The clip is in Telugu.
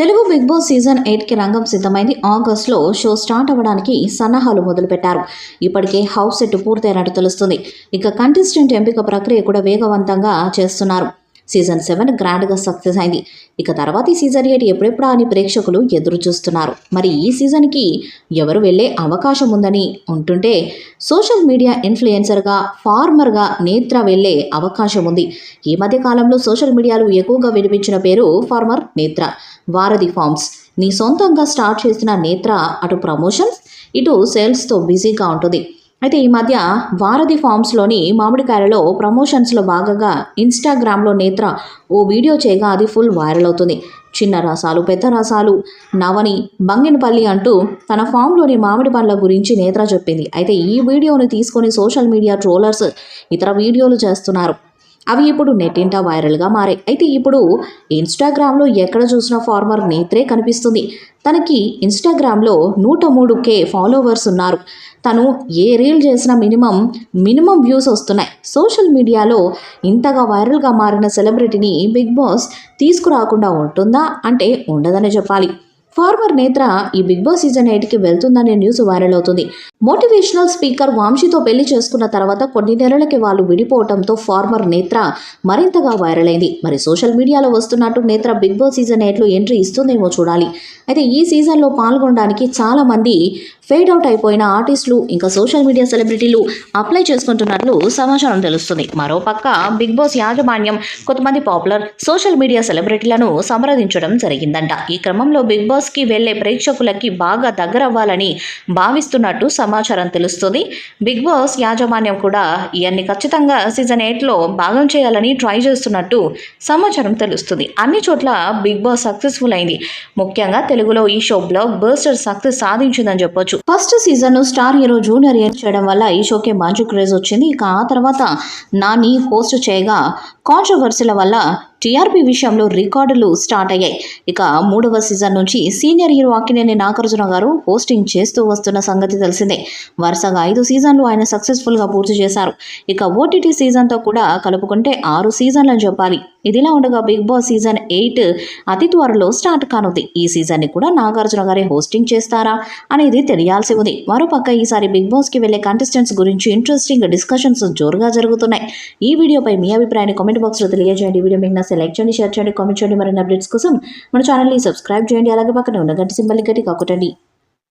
తెలుగు బిగ్ బాస్ సీజన్ 8కి రంగం సిద్ధమైంది. ఆగస్టులో షో స్టార్ట్ అవ్వడానికి సన్నాహాలు మొదలుపెట్టారు. ఇప్పటికే హౌస్ సెట్ పూర్తయినట్టు తెలుస్తుంది. ఇక కంటెస్టెంట్ ఎంపిక ప్రక్రియ కూడా వేగవంతంగా చేస్తున్నారు. సీజన్ 7 గ్రాండ్గా సక్సెస్ అయింది. ఇక తర్వాత ఈ సీజన్ 8 ఎప్పుడెప్పుడా అని ప్రేక్షకులు ఎదురు చూస్తున్నారు. మరి ఈ సీజన్కి ఎవరు వెళ్ళే అవకాశం ఉందని ఉంటుంటే సోషల్ మీడియా ఇన్ఫ్లుయెన్సర్గా ఫార్మర్గా నేత్ర వెళ్ళే అవకాశం ఉంది. ఈ మధ్య కాలంలో సోషల్ మీడియాలో ఎక్కువగా వినిపించిన పేరు ఫార్మర్ నేత్ర. వారధి ఫార్మ్స్ నీ సొంతంగా స్టార్ట్ చేసిన నేత్ర అటు ప్రమోషన్స్ ఇటు సేల్స్తో బిజీగా ఉంటుంది. అయితే ఈ మధ్య వారధి ఫార్మ్స్లోని మామిడికాయలలో ప్రమోషన్స్లో భాగంగా ఇన్స్టాగ్రామ్లో నేత్ర ఓ వీడియో చేయగా అది ఫుల్ వైరల్ అవుతుంది. చిన్న రసాలు పెద్ద రసాలు నవని బంగినపల్లి అంటూ తన ఫామ్లోని మామిడి పండ్ల గురించి నేత్ర చెప్పింది. అయితే ఈ వీడియోని తీసుకొని సోషల్ మీడియా ట్రోలర్స్ ఇతర వీడియోలు చేస్తున్నారు. అవి ఇప్పుడు నెట్టింట వైరల్గా మారాయి. అయితే ఇప్పుడు ఇన్స్టాగ్రామ్లో ఎక్కడ చూసినా ఫార్మర్ నేత్రే కనిపిస్తుంది. తనకి ఇన్స్టాగ్రామ్లో 103K ఫాలోవర్స్ ఉన్నారు. తను ఏ రీల్ చేసినా మినిమం వ్యూస్ వస్తున్నాయి. సోషల్ మీడియాలో ఇంతగా వైరల్గా మారిన సెలబ్రిటీని బిగ్ బాస్ తీసుకురాకుండా ఉంటుందా అంటే ఉండదనే చెప్పాలి. ఫార్మర్ నేత్ర ఈ బిగ్ బాస్ సీజన్ 8కి వెళ్తుందనే న్యూస్ వైరల్ అవుతుంది. మోటివేషనల్ స్పీకర్ వంశీతో పెళ్లి చేసుకున్న తర్వాత కొన్ని నెలలకి వాళ్ళు విడిపోవడంతో ఫార్మర్ నేత్ర మరింతగా వైరల్ అయింది. మరి సోషల్ మీడియాలో వస్తున్నట్టు నేత్ర బిగ్ బాస్ సీజన్ 8లో ఎంట్రీ ఇస్తుందేమో చూడాలి. అయితే ఈ సీజన్లో పాల్గొనడానికి చాలామంది ఫేడ్ అవుట్ అయిపోయిన ఆర్టిస్టులు ఇంకా సోషల్ మీడియా సెలబ్రిటీలు అప్లై చేసుకుంటున్నట్లు సమాచారం తెలుస్తుంది. మరోపక్క బిగ్ బాస్ యాజమాన్యం కొంతమంది పాపులర్ సోషల్ మీడియా సెలబ్రిటీలను సంప్రదించడం జరిగిందంట. ఈ క్రమంలో బిగ్ బాస్కి వెళ్లే ప్రేక్షకులకి బాగా దగ్గరవ్వాలని భావిస్తున్నట్టు సమాచారం తెలుస్తుంది. బిగ్ బాస్ యాజమాన్యం కూడా ఇవన్నీ ఖచ్చితంగా సీజన్ 8లో భాగం చేయాలని ట్రై చేస్తున్నట్టు సమాచారం తెలుస్తుంది. అన్ని చోట్ల బిగ్ బాస్ సక్సెస్ఫుల్ అయింది. ముఖ్యంగా తెలుగులో ఈ షో బ్లాక్ బస్టర్ సక్సెస్ సాధించిందని చెప్పొచ్చు. First season star hero junior చేయడం వల్ల ఈ షోకి మంచి క్రేజ్ వచ్చింది. ఇక ఆ తర్వాత నాని హోస్ట్ చేయగా కాంట్రవర్సీల వల్ల టీఆర్పీ విషయంలో రికార్డులు స్టార్ట్ అయ్యాయి. ఇక 3వ సీజన్ నుంచి సీనియర్ హీరో అక్కినేని నాగార్జున గారు హోస్టింగ్ చేస్తూ వస్తున్న సంగతి తెలిసిందే. వరుసగా 5 సీజన్లు ఆయన సక్సెస్ఫుల్గా పూర్తి చేశారు. ఇక ఓటీటీ సీజన్తో కూడా కలుపుకుంటే 6 సీజన్లని చెప్పాలి. ఇదిలా ఉండగా బిగ్ బాస్ సీజన్ 8 అతి త్వరలో స్టార్ట్ కానుంది. ఈ సీజన్ని కూడా నాగార్జున గారే హోస్టింగ్ చేస్తారా అనేది తెలియాల్సి ఉంది. మరోపక్క ఈసారి బిగ్ బాస్కి వెళ్లే కంటెస్టెంట్స్ గురించి ఇంట్రెస్టింగ్ డిస్కషన్స్ జోరుగా జరుగుతున్నాయి. ఈ వీడియోపై మీ అభిప్రాయాన్ని కామెంట్ బాక్స్లో తెలియజేయండి. వీడియో మీకు లైక్ చేయండి, షేర్ చేయండి, కామెంట్ చేయండి. మరిన్ని అప్డేట్స్ కోసం మన ఛానల్ని సబ్స్క్రైబ్ చేయండి. అలాగే పక్కన ఉన్న గంట సింబల్ని గట్టిగా కొట్టండి.